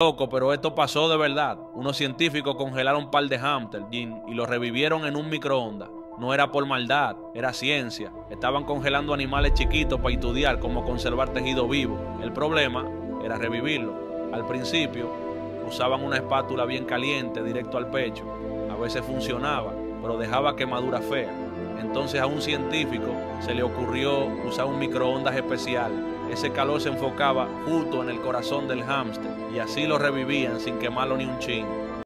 Loco, pero esto pasó de verdad. Unos científicos congelaron un par de hámster y los revivieron en un microondas. No era por maldad, era ciencia. Estaban congelando animales chiquitos para estudiar cómo conservar tejido vivo. El problema era revivirlo. Al principio usaban una espátula bien caliente directo al pecho. A veces funcionaba, pero dejaba quemaduras feas. Entonces a un científico se le ocurrió usar un microondas especial. Ese calor se enfocaba justo en el corazón del hámster y así lo revivían sin quemarlo ni un chin.